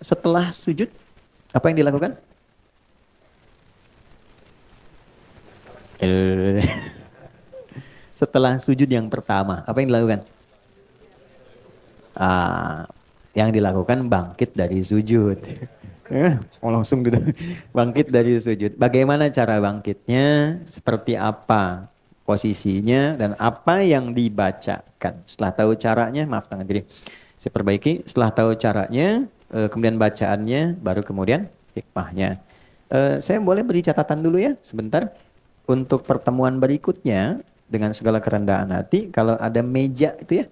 setelah sujud apa yang dilakukan? Eh, Setelah sujud yang pertama, apa yang dilakukan? Ah, yang dilakukan bangkit dari sujud. Langsung duduk. Bangkit dari sujud. Bagaimana cara bangkitnya? Seperti apa posisinya dan apa yang dibacakan? Setelah tahu caranya, maaf tangan diri. Saya perbaiki. Setelah tahu caranya, kemudian bacaannya, baru kemudian hikmahnya. Saya boleh beri catatan dulu ya, sebentar. Untuk pertemuan berikutnya, dengan segala kerendahan hati, kalau ada meja itu ya,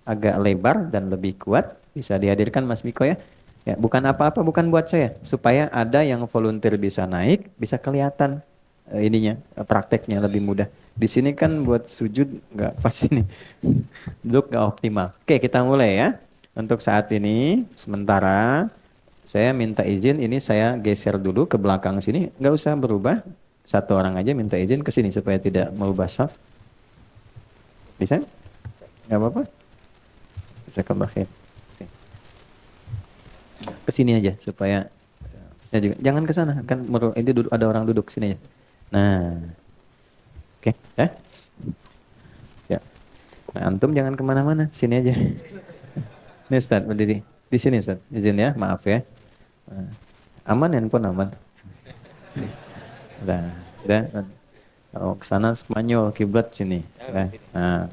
agak lebar dan lebih kuat, bisa dihadirkan Mas Miko ya. Ya, bukan apa-apa, bukan buat saya, supaya ada yang volunteer bisa naik, bisa kelihatan ininya, prakteknya lebih mudah. Di sini kan buat sujud nggak pas ini, duduk nggak optimal. Oke, kita mulai ya. Untuk saat ini, sementara saya minta izin, ini saya geser dulu ke belakang sini, nggak usah berubah. Satu orang aja minta izin ke sini supaya tidak merubah saf. Bisa? Nggak apa-apa? Bisa ke belakang. Ke sini aja supaya saya juga jangan ke sana kan ini duduk ada orang duduk sini aja. Nah, oke ya. Ya. Nah, antum jangan kemana-mana, sini aja. Ini Ustaz berdiri di sini Ustaz. Izin ya, maaf ya. Nah, aman handphone aman. Udah, udah. Oh, ke sana Spanyol kiblat sini. Ya. Nah,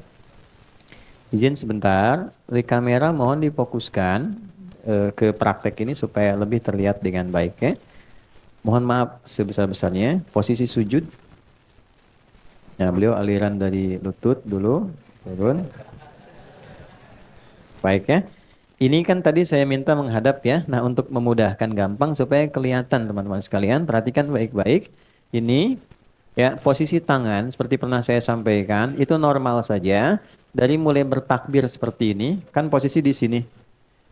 izin sebentar. Di kamera mohon difokuskan ke praktek ini supaya lebih terlihat dengan baik ya. Mohon maaf sebesar-besarnya. Posisi sujud. Nah, beliau aliran dari lutut dulu, turun. Baik ya. Ini kan tadi saya minta menghadap ya. Nah, untuk memudahkan gampang supaya kelihatan teman-teman sekalian, perhatikan baik-baik. Ini ya, posisi tangan seperti pernah saya sampaikan itu normal saja. Dari mulai bertakbir seperti ini, kan posisi di sini.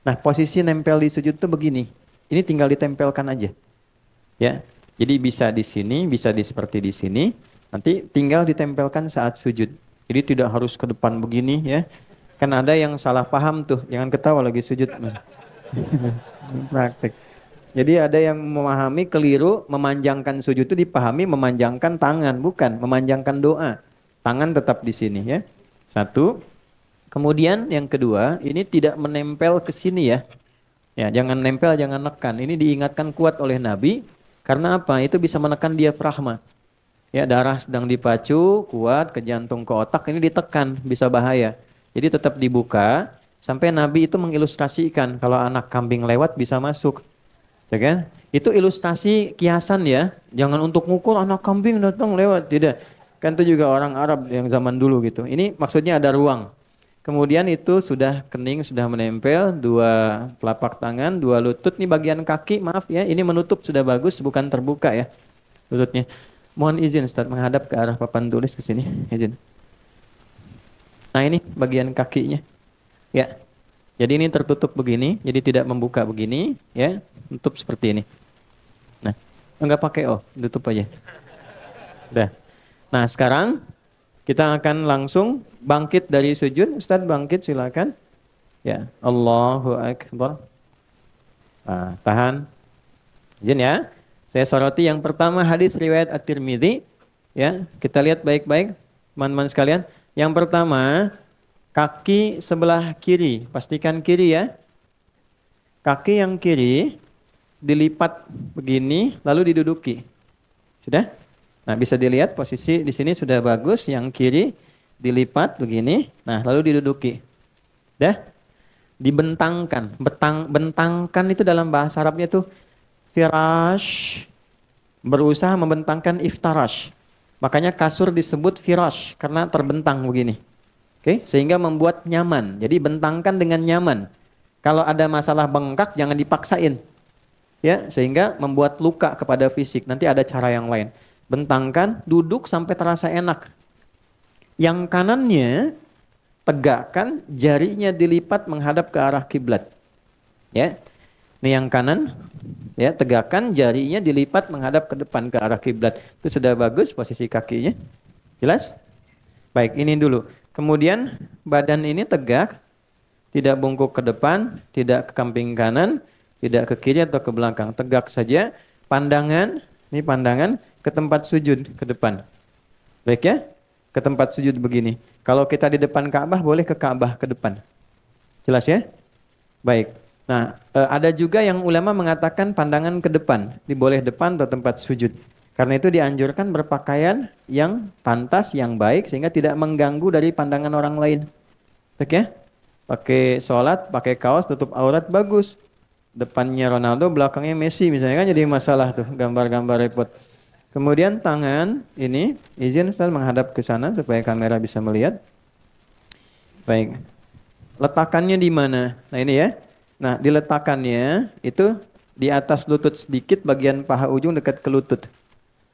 Nah, posisi nempel di sujud itu begini. Ini tinggal ditempelkan aja. Ya. Jadi bisa di sini, bisa di seperti di sini. Nanti tinggal ditempelkan saat sujud. Jadi tidak harus ke depan begini ya. Kan ada yang salah paham tuh. Jangan ketawa lagi sujud. Praktek. Jadi ada yang memahami keliru, memanjangkan sujud itu dipahami memanjangkan tangan, bukan memanjangkan doa. Tangan tetap di sini ya. Satu. Kemudian yang kedua, ini tidak menempel ke sini ya. Ya, jangan nempel, jangan nekan. Ini diingatkan kuat oleh Nabi. Karena apa? Itu bisa menekan diafragma. Ya, darah sedang dipacu, kuat ke jantung ke otak, ini ditekan, bisa bahaya. Jadi tetap dibuka, sampai Nabi itu mengilustrasikan kalau anak kambing lewat bisa masuk. Ya kan? Itu ilustrasi kiasan ya. Jangan untuk ngukur anak kambing datang lewat, tidak. Kan itu juga orang Arab yang zaman dulu gitu. Ini maksudnya ada ruang. Kemudian itu sudah kening, sudah menempel, dua telapak tangan, dua lutut. Nih bagian kaki, maaf ya, ini menutup sudah bagus, bukan terbuka ya lututnya. Mohon izin Ustaz menghadap ke arah papan tulis ke sini. Izin. Nah ini bagian kakinya. Ya. Jadi ini tertutup begini, jadi tidak membuka begini, ya. Tutup seperti ini. Nah, enggak pakai tutup aja. Udah. Nah, sekarang kita akan langsung bangkit dari sujud. Ustaz bangkit silakan. Ya, Allahu Akbar. Nah, tahan. Izin ya. Saya soroti yang pertama hadis riwayat At-Tirmidzi. Ya, kita lihat baik-baik teman-teman sekalian. Yang pertama, kaki sebelah kiri, pastikan kiri ya. Kaki yang kiri dilipat begini lalu diduduki. Sudah? Nah, bisa dilihat posisi di sini sudah bagus, yang kiri dilipat begini. Nah, lalu diduduki. Dah? Dibentangkan. Bentangkan itu dalam bahasa Arabnya tuh firash, berusaha membentangkan iftarash. Makanya kasur disebut firash karena terbentang begini. Oke, sehingga membuat nyaman. Jadi bentangkan dengan nyaman. Kalau ada masalah bengkak jangan dipaksain. Ya, sehingga membuat luka kepada fisik. Nanti ada cara yang lain. Bentangkan, duduk sampai terasa enak. Yang kanannya tegakkan, jarinya dilipat menghadap ke arah kiblat. Ya. Ini yang kanan, ya, tegakkan jarinya dilipat menghadap ke depan ke arah kiblat. Itu sudah bagus posisi kakinya. Jelas? Baik, ini dulu. Kemudian badan ini tegak, tidak bungkuk ke depan, tidak ke samping kanan. Tidak ke kiri atau ke belakang. Tegak saja. Pandangan, ini pandangan ke tempat sujud ke depan. Baik ya? Ke tempat sujud begini. Kalau kita di depan Ka'bah, boleh ke Ka'bah ke depan. Jelas ya? Baik. Nah, ada juga yang ulama mengatakan pandangan ke depan, boleh depan atau tempat sujud. Karena itu dianjurkan berpakaian yang pantas, yang baik, sehingga tidak mengganggu dari pandangan orang lain. Oke? Pakai sholat, pakai kaos, tutup aurat, bagus. Depannya Ronaldo, belakangnya Messi, misalnya kan jadi masalah tuh, gambar-gambar repot. Kemudian tangan ini, izin Ustaz menghadap ke sana supaya kamera bisa melihat. Baik. Letakannya di mana? Nah ini ya. Nah, diletakannya itu di atas lutut sedikit, bagian paha ujung dekat ke lutut.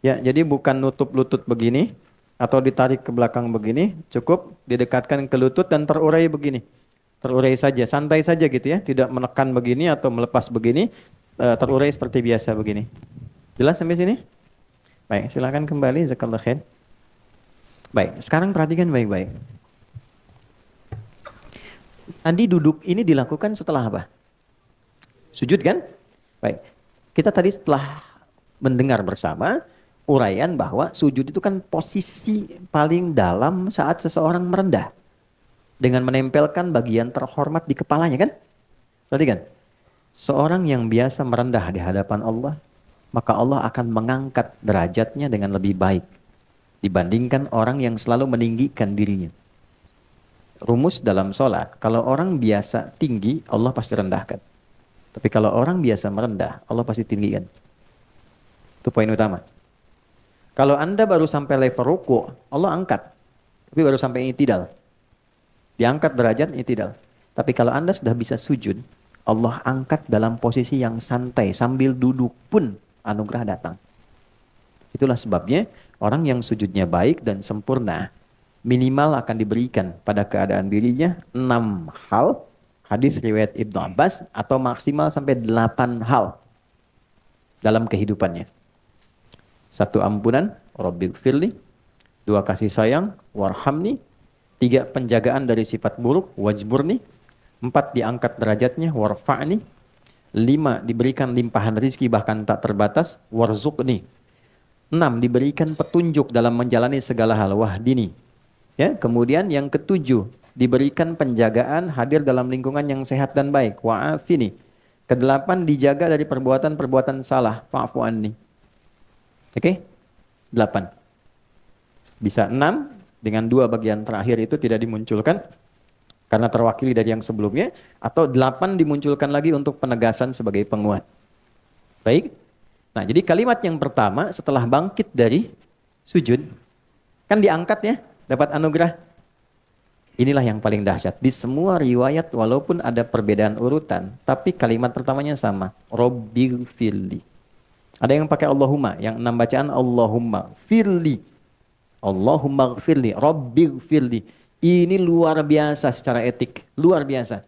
Ya, jadi bukan nutup lutut begini atau ditarik ke belakang begini, cukup didekatkan ke lutut dan terurai begini. Terurai saja, santai saja gitu ya, tidak menekan begini atau melepas begini, terurai seperti biasa begini. Jelas sampai sini? Baik, silakan kembali, jazakallahu khair. Baik, sekarang perhatikan baik-baik. Tadi duduk ini dilakukan setelah apa? Sujud kan? Baik. Kita tadi setelah mendengar bersama uraian bahwa sujud itu kan posisi paling dalam saat seseorang merendah. Dengan menempelkan bagian terhormat di kepalanya kan? Tadi kan? Seorang yang biasa merendah di hadapan Allah, maka Allah akan mengangkat derajatnya dengan lebih baik dibandingkan orang yang selalu meninggikan dirinya. Rumus dalam sholat, kalau orang biasa tinggi, Allah pasti rendahkan. Tapi kalau orang biasa merendah, Allah pasti tinggikan. Itu poin utama. Kalau Anda baru sampai level ruku, Allah angkat. Tapi baru sampai i'tidal. Diangkat derajat i'tidal. Tapi kalau Anda sudah bisa sujud, Allah angkat dalam posisi yang santai. Sambil duduk pun anugerah datang. Itulah sebabnya orang yang sujudnya baik dan sempurna, minimal akan diberikan pada keadaan dirinya 6 hal hadis riwayat Ibnu Abbas atau maksimal sampai 8 hal dalam kehidupannya. 1 ampunan, Rabbighfirli. 2 kasih sayang, warhamni. 3 penjagaan dari sifat buruk, wajburni. 4 diangkat derajatnya, warfa'ni. 5 diberikan limpahan rizki bahkan tak terbatas, warzuqni. 6 diberikan petunjuk dalam menjalani segala hal, wahdini. Ya, kemudian yang ke-7 diberikan penjagaan hadir dalam lingkungan yang sehat dan baik, wa'afini. Ke-8 dijaga dari perbuatan-perbuatan salah, fa'fu anni. Oke? 8. Bisa 6 dengan 2 bagian terakhir itu tidak dimunculkan karena terwakili dari yang sebelumnya, atau 8 dimunculkan lagi untuk penegasan sebagai penguat. Baik. Nah, jadi kalimat yang pertama setelah bangkit dari sujud kan diangkat ya, dapat anugerah. Inilah yang paling dahsyat. Di semua riwayat walaupun ada perbedaan urutan, tapi kalimat pertamanya sama. Rabbighfirli. Ada yang pakai Allahumma, yang 6 bacaan Allahumma firli. Allahumma gfirli, Rabbighfirli. Ini luar biasa secara etik, luar biasa.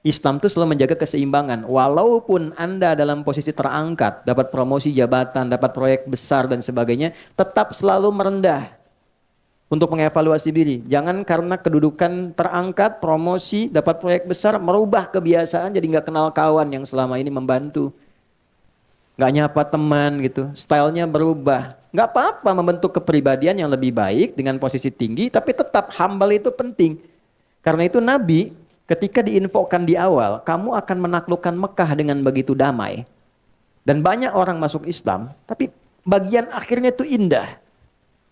Islam itu selalu menjaga keseimbangan. Walaupun Anda dalam posisi terangkat, dapat promosi jabatan, dapat proyek besar dan sebagainya, tetap selalu merendah. Untuk mengevaluasi diri. Jangan karena kedudukan terangkat, promosi, dapat proyek besar, merubah kebiasaan jadi nggak kenal kawan yang selama ini membantu. Nggak nyapa teman gitu. Stylenya berubah. Nggak apa-apa membentuk kepribadian yang lebih baik dengan posisi tinggi, tapi tetap humble itu penting. Karena itu Nabi ketika diinfokan di awal, kamu akan menaklukkan Mekah dengan begitu damai. Dan banyak orang masuk Islam, tapi bagian akhirnya itu indah.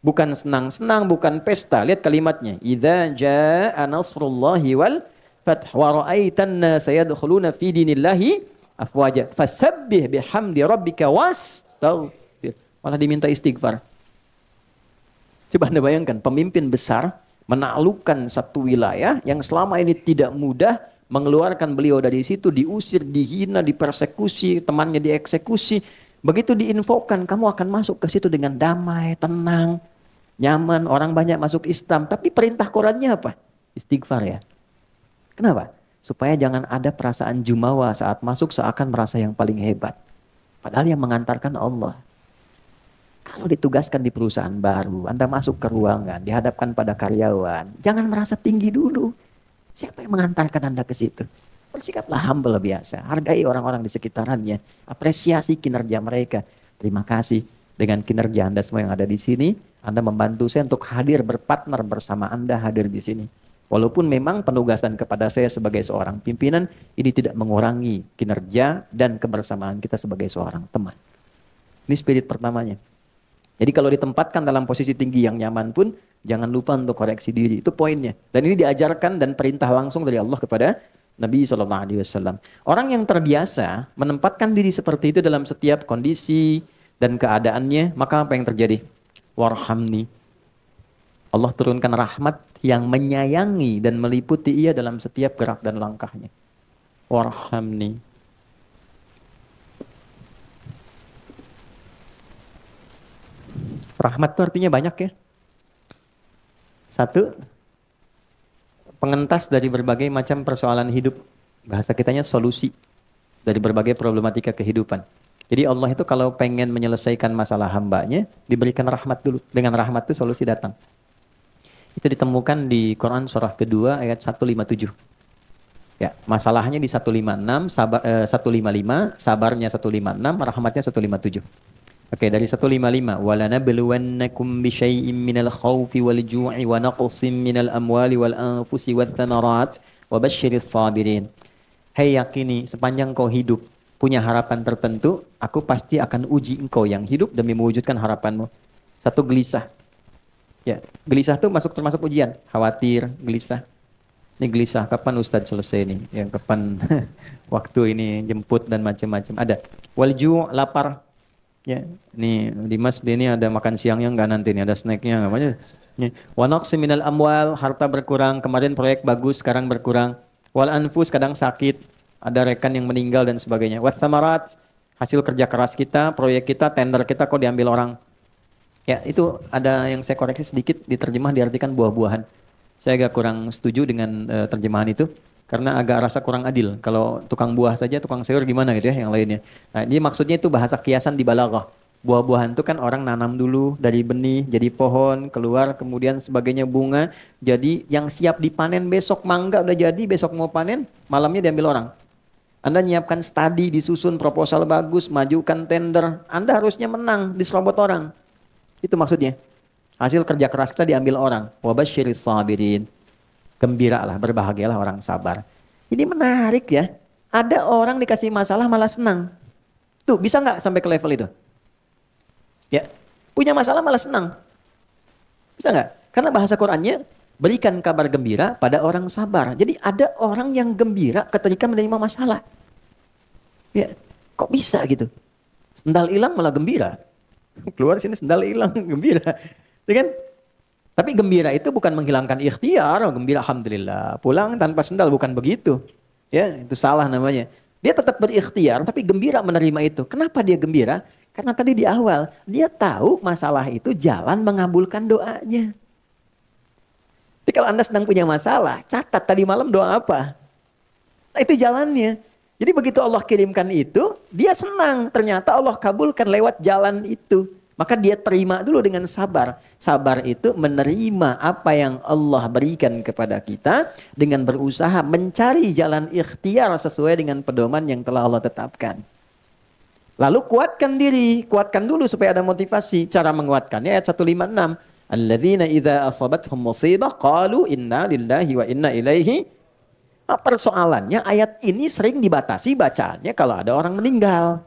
Bukan senang-senang, bukan pesta. Lihat kalimatnya. Idza jaa nasrullahi wal fath wa ra'aitan nasa yadkhuluna fi dinillahi afwaja fasabbih bihamdi rabbika wastaghfir. Malah diminta istighfar. Coba Anda bayangkan, pemimpin besar menaklukkan satu wilayah yang selama ini tidak mudah, mengeluarkan beliau dari situ, diusir, dihina, dipersekusi, temannya dieksekusi. Begitu diinfokan, kamu akan masuk ke situ dengan damai, tenang, nyaman, orang banyak masuk Islam. Tapi perintah Qurannya apa? Istighfar ya. Kenapa? Supaya jangan ada perasaan jumawa saat masuk seakan merasa yang paling hebat. Padahal yang mengantarkan Allah. Kalau ditugaskan di perusahaan baru, Anda masuk ke ruangan, dihadapkan pada karyawan, jangan merasa tinggi dulu. Siapa yang mengantarkan Anda ke situ? Bersikaplah humble biasa. Hargai orang-orang di sekitarannya. Apresiasi kinerja mereka. Terima kasih dengan kinerja Anda semua yang ada di sini. Anda membantu saya untuk hadir berpartner bersama Anda hadir di sini. Walaupun memang penugasan kepada saya sebagai seorang pimpinan, ini tidak mengurangi kinerja dan kebersamaan kita sebagai seorang teman. Ini spirit pertamanya. Jadi kalau ditempatkan dalam posisi tinggi yang nyaman pun, jangan lupa untuk koreksi diri. Itu poinnya. Dan ini diajarkan dan perintah langsung dari Allah kepada Nabi SAW. Orang yang terbiasa menempatkan diri seperti itu dalam setiap kondisi dan keadaannya, maka apa yang terjadi? Warhamni. Allah turunkan rahmat yang menyayangi dan meliputi ia dalam setiap gerak dan langkahnya. Warhamni. Rahmat itu artinya banyak ya. Satu, pengentas dari berbagai macam persoalan hidup. Bahasa kitanya solusi dari berbagai problematika kehidupan. Jadi Allah itu kalau pengen menyelesaikan masalah hambanya, diberikan rahmat dulu. Dengan rahmat itu solusi datang. Itu ditemukan di Quran surah kedua ayat 157. Ya, masalahnya di 156, 155, sabarnya 156, rahmatnya 157. Oke, dari 155, walanabluwannakum bisyai'im minal khaufi wal ju'i wa naqsim minal amwali wal anfusi wat thamarat wa basyiris sabirin. Hei yakini, sepanjang kau hidup punya harapan tertentu, aku pasti akan uji engkau yang hidup demi mewujudkan harapanmu. Satu, gelisah. Ya, gelisah itu termasuk ujian. Khawatir, gelisah. Ini gelisah, kapan Ustadz selesai nih? Yang kapan waktu ini jemput dan macam-macam. Ada. Wal ju', lapar. Ya, nih Dimas ini ada makan siangnya enggak nanti nih, ada snacknya enggak banyak. Wa naqsim minal amwal, harta berkurang, kemarin proyek bagus sekarang berkurang. Wal anfus, kadang sakit, ada rekan yang meninggal dan sebagainya. Wat thamarat, hasil kerja keras kita, proyek kita, tender kita kok diambil orang. Ya, itu ada yang saya koreksi sedikit, diterjemah diartikan buah-buahan. Saya agak kurang setuju dengan terjemahan itu. Karena agak rasa kurang adil. Kalau tukang buah saja, tukang sayur gimana gitu ya yang lainnya. Nah, ini maksudnya itu bahasa kiasan di balaghah. Buah-buahan itu kan orang nanam dulu dari benih, jadi pohon, keluar, kemudian sebagainya bunga. Jadi yang siap dipanen besok mangga udah jadi, besok mau panen, malamnya diambil orang. Anda nyiapkan studi, disusun proposal bagus, majukan tender. Anda harusnya menang, diserobot orang. Itu maksudnya. Hasil kerja keras kita diambil orang. Wabasyiris sabirin. Gembiralah, berbahagialah orang sabar. Ini menarik ya. Ada orang dikasih masalah malah senang. Tuh, bisa nggak sampai ke level itu? Ya, punya masalah malah senang. Bisa nggak? Karena bahasa Qur'annya, berikan kabar gembira pada orang sabar. Jadi ada orang yang gembira ketika menerima masalah. Ya, kok bisa gitu? Sendal hilang malah gembira. Keluar sini sendal hilang, gembira. Ya kan? Tapi gembira itu bukan menghilangkan ikhtiar, gembira alhamdulillah. Pulang tanpa sendal, bukan begitu. Ya, itu salah namanya. Dia tetap berikhtiar tapi gembira menerima itu. Kenapa dia gembira? Karena tadi di awal dia tahu masalah itu jalan mengabulkan doanya. Jadi kalau Anda sedang punya masalah, catat tadi malam doa apa? Nah, itu jalannya. Jadi begitu Allah kirimkan itu, dia senang. Ternyata Allah kabulkan lewat jalan itu. Maka dia terima dulu dengan sabar. Sabar itu menerima apa yang Allah berikan kepada kita dengan berusaha mencari jalan ikhtiar sesuai dengan pedoman yang telah Allah tetapkan. Lalu kuatkan diri, kuatkan dulu supaya ada motivasi. Cara menguatkannya ayat 156. Alladzina idza asabathum musibah qalu inna lillahi wa inna ilaihi. Nah, persoalannya ayat ini sering dibatasi bacaannya kalau ada orang meninggal.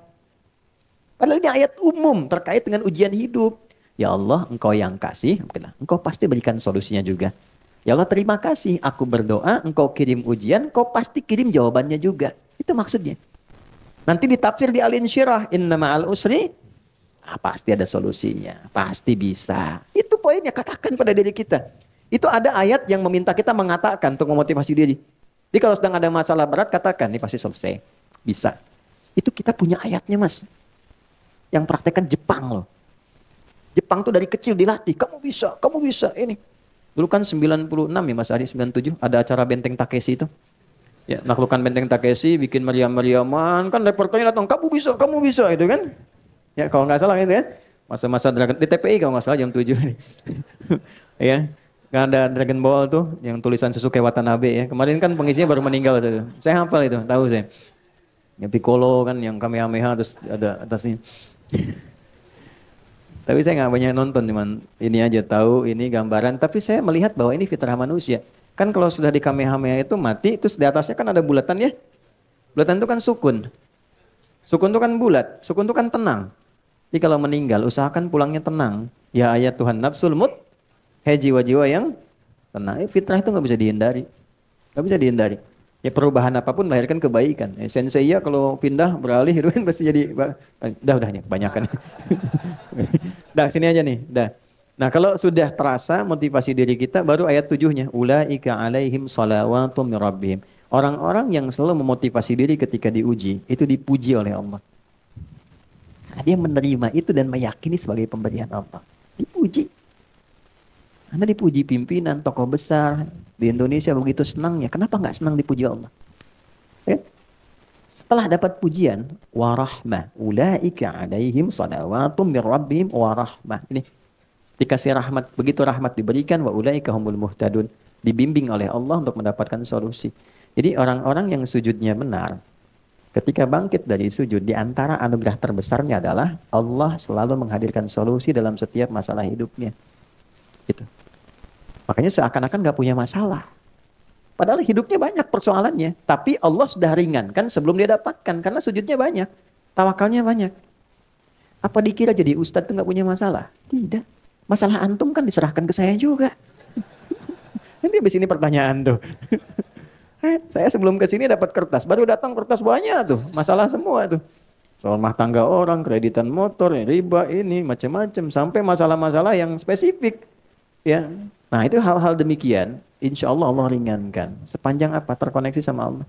Padahal ini ayat umum terkait dengan ujian hidup. Ya Allah, engkau yang kasih, engkau pasti berikan solusinya juga. Ya Allah, terima kasih, aku berdoa, engkau kirim ujian, engkau pasti kirim jawabannya juga. Itu maksudnya. Nanti ditafsir di Al-Insyirah, inna ma'al usri, pasti ada solusinya, pasti bisa. Itu poinnya, katakan pada diri kita. Itu ada ayat yang meminta kita mengatakan untuk memotivasi diri. Jadi kalau sedang ada masalah berat, katakan, ini pasti selesai. Bisa. Itu kita punya ayatnya, Mas. Yang praktekkan Jepang loh. Jepang tuh dari kecil dilatih. Kamu bisa. Ini. Dulu kan 96 ya Mas Ari, 97. Ada acara Benteng Takeshi itu. Ya, naklukan Benteng Takeshi, bikin meriam-meriaman. Kan reporternya datang, kamu bisa. Itu kan. Ya kalau nggak salah itu ya. Masa-masa Dragon, di TPI kalau nggak salah jam 7. Ya. Nggak ada Dragon Ball tuh yang tulisan Sasuke Watanabe ya. Kemarin kan pengisinya baru meninggal tuh. Saya hafal itu, tahu saya. Ya Piccolo kan yang Kamehameha terus ada atasnya. Tapi saya nggak banyak nonton, cuman ini aja tahu ini gambaran. Tapi saya melihat bahwa ini fitrah manusia. Kan kalau sudah di Kamehameha itu mati, terus di atasnya kan ada bulatan ya. Bulatan itu kan sukun. Sukun itu kan bulat, sukun itu kan tenang. Jadi kalau meninggal, usahakan pulangnya tenang. Ya ayat Tuhan nafsul mut, hei jiwa-jiwa yang tenang. Fitrah itu nggak bisa dihindari, nggak bisa dihindari. Ya perubahan apapun melahirkan kebaikan. Sensei ya kalau pindah beralih itu kan pasti jadi, udah nih, kebanyakan. Dah sini aja nih, dah. Nah kalau sudah terasa motivasi diri kita, baru ayat 7-nya. Ulaika alaihim salawatum min rabbihim. Orang-orang yang selalu memotivasi diri ketika diuji, itu dipuji oleh Allah. Karena dia menerima itu dan meyakini sebagai pemberian Allah. Dipuji. Anda dipuji pimpinan, tokoh besar. Di Indonesia begitu senangnya. Kenapa nggak senang dipuji Allah? Ya? Setelah dapat pujian, warahmah. Ulaika alaihim salawatum min rabbihim warahmah. Ini dikasih rahmat. Begitu rahmat diberikan, wa ulaika humul muhtadun. Dibimbing oleh Allah untuk mendapatkan solusi. Jadi orang-orang yang sujudnya benar, ketika bangkit dari sujud, di antara anugerah terbesarnya adalah Allah selalu menghadirkan solusi dalam setiap masalah hidupnya. Gitu. Makanya seakan-akan gak punya masalah. Padahal hidupnya banyak persoalannya. Tapi Allah sudah ringankan sebelum dia dapatkan. Karena sujudnya banyak. Tawakalnya banyak. Apa dikira jadi ustadz itu gak punya masalah? Tidak. Masalah antum kan diserahkan ke saya juga. Nanti habis ini pertanyaan tuh. Saya sebelum ke sini dapat kertas, baru datang kertas banyak tuh, masalah semua tuh. Soal rumah tangga orang, kreditan motor, riba ini, macam-macam, sampai masalah-masalah yang spesifik. Ya, nah itu hal-hal demikian, insya Allah Allah ringankan. Sepanjang apa? Terkoneksi sama Allah.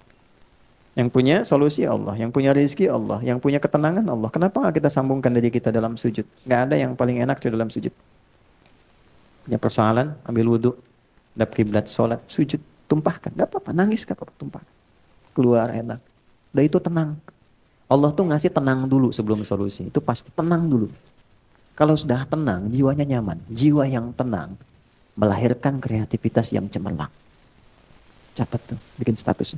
Yang punya solusi Allah, yang punya rezeki Allah, yang punya ketenangan Allah. Kenapa nggak kita sambungkan diri kita dalam sujud? Nggak ada yang paling enak di dalam sujud. Punya persoalan, ambil wudhu, hadap kiblat, sholat, sujud. Tumpahkan, gak apa-apa, nangis gak apa-apa, tumpahkan. Keluar enak. Udah itu tenang. Allah tuh ngasih tenang dulu sebelum solusi. Itu pasti tenang dulu. Kalau sudah tenang, jiwanya nyaman. Jiwa yang tenang melahirkan kreativitas yang cemerlang. Catat tuh, bikin status.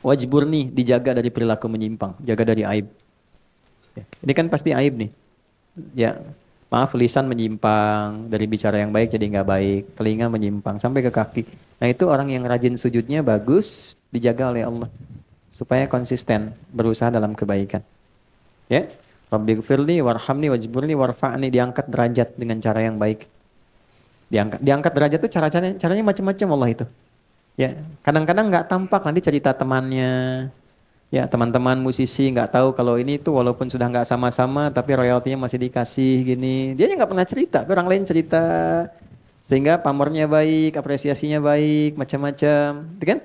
Wajbur nih, dijaga dari perilaku menyimpang. Jaga dari aib. Ini kan pasti aib nih. Ya, maaf, lisan menyimpang, dari bicara yang baik jadi nggak baik, telinga menyimpang sampai ke kaki. Nah itu orang yang rajin sujudnya bagus, dijaga oleh Allah supaya konsisten berusaha dalam kebaikan. Ya, Rabbighfirli warhamni wajburni warfa'ni, diangkat derajat dengan cara yang baik. Diangkat derajat itu caranya macam-macam Allah itu. Ya, kadang-kadang nggak tampak, nanti cerita temannya. Ya, teman-teman musisi nggak tahu kalau ini tuh walaupun sudah nggak sama-sama tapi royaltinya masih dikasih gini. Dia nggak pernah cerita, tapi orang lain cerita. Sehingga pamornya baik, apresiasinya baik, macam-macam. Gitu kan?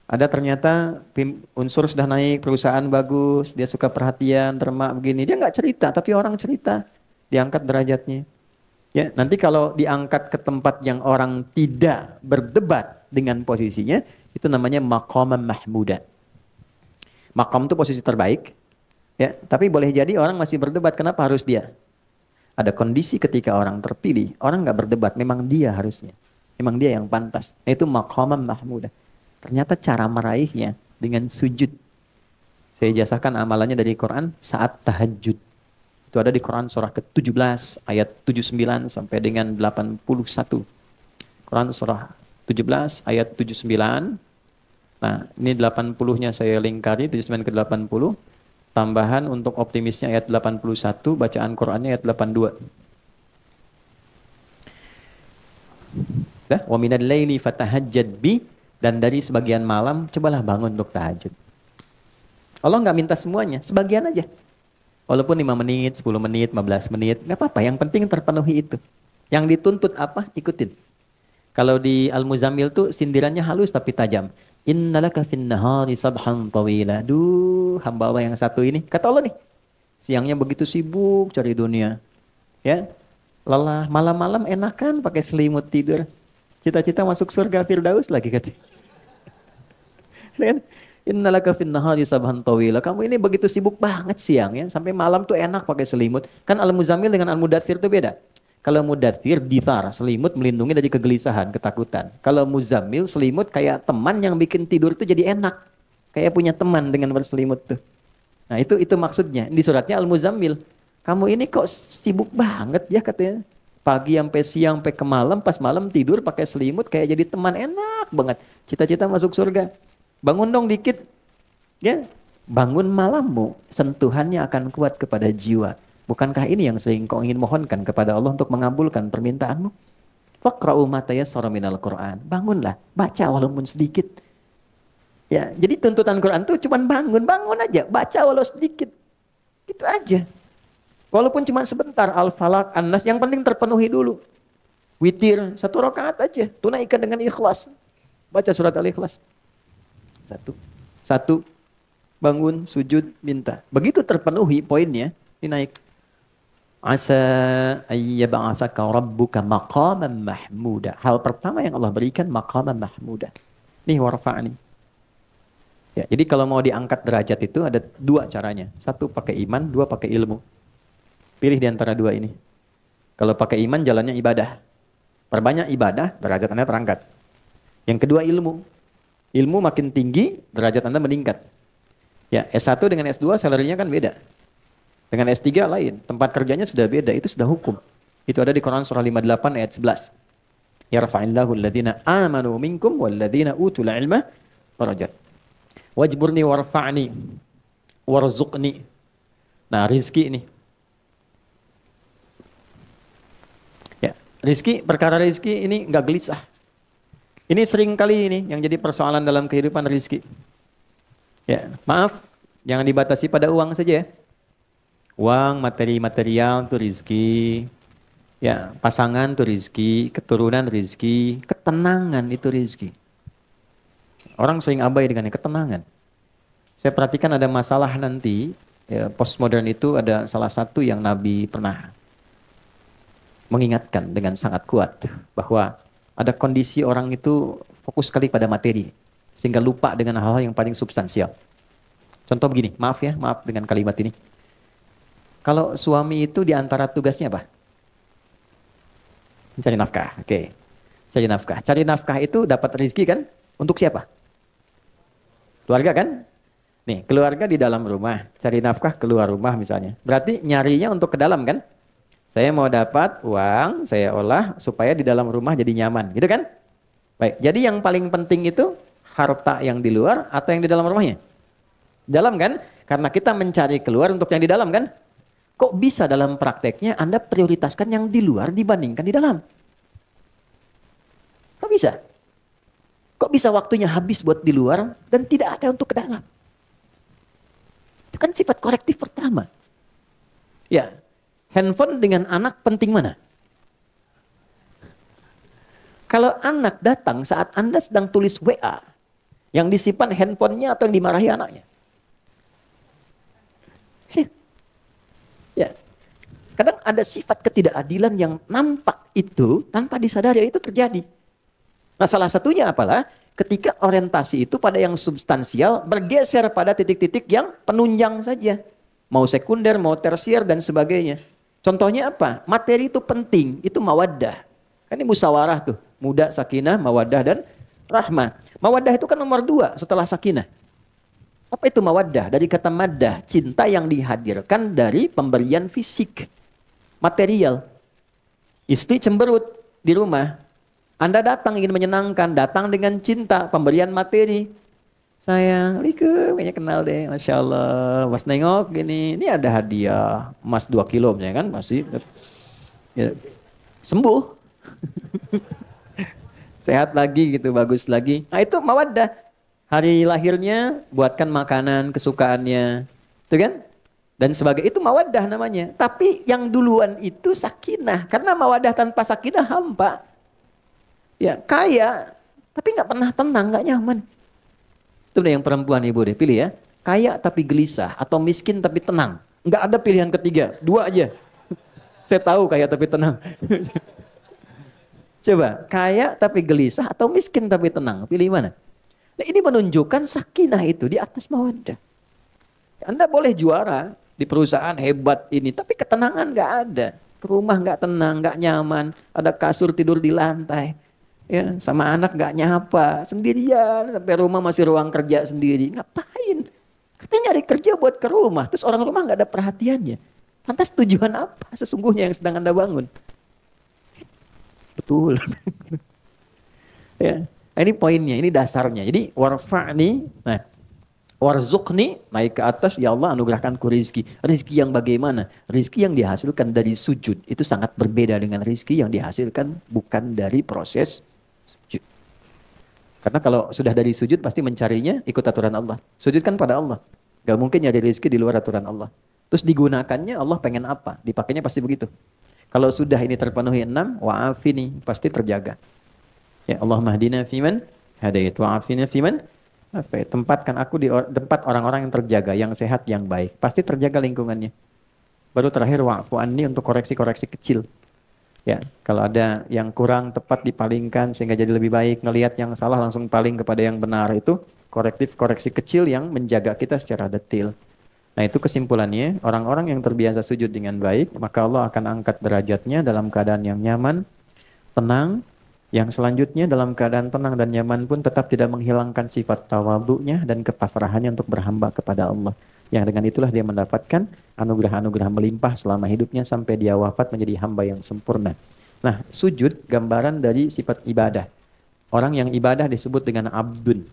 Ada ternyata unsur sudah naik, perusahaan bagus, dia suka perhatian, termak begini. Dia nggak cerita, tapi orang cerita. Diangkat derajatnya. Ya, nanti kalau diangkat ke tempat yang orang tidak berdebat dengan posisinya, itu namanya maqamam mahmudah. Maqam itu posisi terbaik, ya. Tapi boleh jadi orang masih berdebat, kenapa harus dia? Ada kondisi ketika orang terpilih, orang nggak berdebat, memang dia harusnya, memang dia yang pantas. Itu maqamam mahmudah. Ternyata cara meraihnya dengan sujud. Saya jasakan amalannya dari Quran saat tahajud. Itu ada di Quran surah ke-17 ayat 79 sampai dengan 81. Quran surah 17 ayat 79. Nah, ini 80-nya saya lingkari, 79 ke 80. Tambahan untuk optimisnya ayat 81, bacaan Qur'annya ayat 82. Wa minal laili fatahajjad bi, dan dari sebagian malam cobalah bangun untuk tahajud. Allah nggak minta semuanya, sebagian aja. Walaupun 5 menit, 10 menit, 15 menit, nggak apa-apa, yang penting terpenuhi itu. Yang dituntut apa? Ikutin. Kalau di Al-Muzammil tuh sindirannya halus tapi tajam. Innalaka fin nahari sabhan tawila. Duh, hamba Allah yang satu ini. Kata Allah nih, siangnya begitu sibuk cari dunia. Ya, lelah. Malam-malam enakan pakai selimut tidur. Cita-cita masuk surga Firdaus lagi katanya. Kan? Innalaka fin nahari sabhan tawila. Kamu ini begitu sibuk banget siang ya, sampai malam tuh enak pakai selimut. Kan Al-Muzammil dengan Al-Mudaththir tuh beda. Kalau Mudaththir dithar, selimut melindungi dari kegelisahan, ketakutan. Kalau Muzammil selimut kayak teman yang bikin tidur tuh jadi enak. Kayak punya teman dengan berselimut tuh. Nah, itu maksudnya. Di suratnya Al-Muzammil. Kamu ini kok sibuk banget ya katanya. Pagi sampai siang sampai ke malam, pas malam tidur pakai selimut kayak jadi teman enak banget. Cita-cita masuk surga. Bangun dong dikit. Ya, bangun malammu, sentuhannya akan kuat kepada jiwa. Bukankah ini yang sering kau ingin mohonkan kepada Allah untuk mengabulkan permintaanmu? Faqra'u ma tayassara minal Qur'an. Bangunlah, baca walaupun sedikit. Ya, jadi tuntutan Quran tuh cuman bangun aja, baca walau sedikit. Itu aja. Walaupun cuma sebentar, Al-Falaq, An-Nas, yang penting terpenuhi dulu. Witir, 1 rakaat aja, tunaikan dengan ikhlas. Baca surat Al-Ikhlas. Satu, bangun, sujud, minta. Begitu terpenuhi poinnya, dinaik. Asa ayyab'atsaka rabbuka maqaman mahmuda. Hal pertama yang Allah berikan maqaman mahmuda. Nih warfa'ni. Ya, jadi kalau mau diangkat derajat itu ada 2 caranya. 1 pakai iman, 2 pakai ilmu. Pilih di antara 2 ini. Kalau pakai iman jalannya ibadah. Perbanyak ibadah, derajat Anda terangkat. Yang kedua ilmu. Ilmu makin tinggi, derajat Anda meningkat. Ya, S1 dengan S2 salarinya kan beda. Dengan S3 lain, tempat kerjanya sudah beda, itu sudah hukum. Itu ada di Quran surah 58 ayat 11. Yarfa'illahu alladhina amanu minkum walladhina utul ilma darajat. Wajburni warfa'ni warzuqni. Nah, rizki ini. Ya, rizki, perkara rizki ini enggak gelisah. Ini sering kali ini yang jadi persoalan dalam kehidupan rizki. Ya, maaf, jangan dibatasi pada uang saja ya. Uang, materi material itu rizki. Ya, pasangan itu rizki, keturunan rizki, ketenangan itu rizki. Orang sering abai dengan ketenangan. Saya perhatikan ada masalah nanti, ya, postmodern itu ada salah satu yang Nabi pernah mengingatkan dengan sangat kuat bahwa ada kondisi orang itu fokus sekali pada materi sehingga lupa dengan hal-hal yang paling substansial. Contoh begini, maaf ya, maaf dengan kalimat ini. Kalau suami itu di antara tugasnya apa? Cari nafkah, oke. Cari nafkah. Cari nafkah itu dapat rezeki kan? Untuk siapa? Keluarga kan? Nih, keluarga di dalam rumah. Cari nafkah keluar rumah misalnya. Berarti nyarinya untuk ke dalam kan? Saya mau dapat uang, saya olah supaya di dalam rumah jadi nyaman. Gitu kan? Baik, jadi yang paling penting itu harta yang di luar atau yang di dalam rumahnya? Dalam kan? Karena kita mencari keluar untuk yang di dalam kan? Kok bisa dalam prakteknya Anda prioritaskan yang di luar dibandingkan di dalam? Kok bisa? Kok bisa waktunya habis buat di luar dan tidak ada untuk ke dalam? Itu kan sifat korektif pertama. Ya, handphone dengan anak penting mana? Kalau anak datang saat Anda sedang tulis WA, yang disimpan handphonenya atau yang dimarahi anaknya? Ya, kadang ada sifat ketidakadilan yang nampak itu tanpa disadari itu terjadi. Nah, salah satunya apalah ketika orientasi itu pada yang substansial bergeser pada titik-titik yang penunjang saja. Mau sekunder, mau tersier dan sebagainya. Contohnya apa? Materi itu penting, itu mawaddah. Kan ini musyawarah tuh, muda, sakinah, mawaddah dan rahmah. Mawaddah itu kan nomor 2 setelah sakinah. Apa itu mawaddah? Dari kata maddah, cinta yang dihadirkan dari pemberian fisik, material. Istri cemberut di rumah. Anda datang ingin menyenangkan, datang dengan cinta, pemberian materi. Sayang, Assalamualaikum, kayaknya kenal deh, Masya Allah. Mas nengok gini, ini ada hadiah emas 2 kilo, ya kan? Masih ya, sembuh. Sehat lagi gitu, bagus lagi. Nah itu mawaddah. Hari lahirnya buatkan makanan kesukaannya, itu kan? Dan sebagai itu mawaddah namanya. Tapi yang duluan itu sakinah, karena mawaddah tanpa sakinah hampa. Ya kaya, tapi nggak pernah tenang, nggak nyaman. Itu yang perempuan ibu deh, pilih ya. Kaya tapi gelisah atau miskin tapi tenang. Nggak ada pilihan ketiga, 2 aja. Saya tahu kaya tapi tenang. Coba, kaya tapi gelisah atau miskin tapi tenang, pilih mana? Nah, ini menunjukkan sakinah itu di atas mawaddah. Anda boleh juara di perusahaan hebat ini, tapi ketenangan nggak ada. Ke rumah nggak tenang, nggak nyaman, ada kasur tidur di lantai. Ya, sama anak nggak nyapa, sendirian, sampai rumah masih ruang kerja sendiri. Ngapain? Katanya nyari kerja buat ke rumah, terus orang rumah nggak ada perhatiannya. Lantas tujuan apa sesungguhnya yang sedang Anda bangun? Betul. Ya. Nah, ini poinnya, ini dasarnya. Jadi warfa'ni, nah, warzuqni, naik ke atas, ya Allah anugerahkanku rizki. Rizki yang bagaimana? Rizki yang dihasilkan dari sujud. Itu sangat berbeda dengan rizki yang dihasilkan bukan dari proses sujud. Karena kalau sudah dari sujud pasti mencarinya ikut aturan Allah. Sujud kan pada Allah. Gak mungkin nyari rizki di luar aturan Allah. Terus digunakannya Allah pengen apa? Dipakainya pasti begitu. Kalau sudah ini terpenuhi 6, wa'afini, pasti terjaga. Ya Allahumma hdina fiman hadait wa'afina fiman afait. Tempatkan aku di tempat orang-orang yang terjaga, yang sehat, yang baik. Pasti terjaga lingkungannya. Baru terakhir wa'fu anni untuk koreksi-koreksi kecil. Ya, kalau ada yang kurang tepat dipalingkan sehingga jadi lebih baik, ngelihat yang salah langsung paling kepada yang benar, itu korektif-koreksi kecil yang menjaga kita secara detail. Nah, itu kesimpulannya, orang-orang yang terbiasa sujud dengan baik, maka Allah akan angkat derajatnya dalam keadaan yang nyaman, tenang. Yang selanjutnya dalam keadaan tenang dan nyaman pun tetap tidak menghilangkan sifat tawadhu'nya dan kepasrahannya untuk berhamba kepada Allah. Yang dengan itulah dia mendapatkan anugerah-anugerah melimpah selama hidupnya sampai dia wafat menjadi hamba yang sempurna. Nah, sujud gambaran dari sifat ibadah. Orang yang ibadah disebut dengan abdun.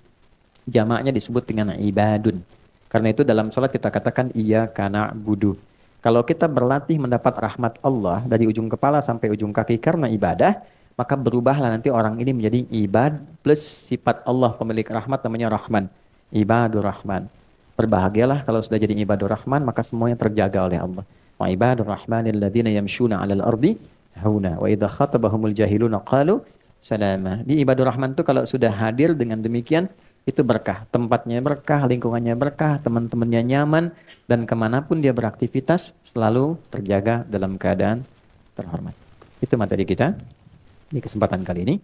Jamaknya disebut dengan ibadun. Karena itu dalam sholat kita katakan iyyaka na'budu. Kalau kita berlatih mendapat rahmat Allah dari ujung kepala sampai ujung kaki karena ibadah, maka berubahlah nanti orang ini menjadi ibad plus sifat Allah pemilik rahmat namanya Rahman. Ibadur Rahman. Berbahagialah kalau sudah jadi ibadur Rahman, maka semuanya terjaga oleh Allah. Wa ibadur Rahmanil ladzina yamshuna 'alal ardi hauna wa idza khatabahumul jahiluna qalu salama. Di ibadur Rahman itu kalau sudah hadir dengan demikian, itu berkah. Tempatnya berkah, lingkungannya berkah, teman-temannya nyaman, dan kemanapun dia beraktivitas selalu terjaga dalam keadaan terhormat. Itu materi kita di kesempatan kali ini.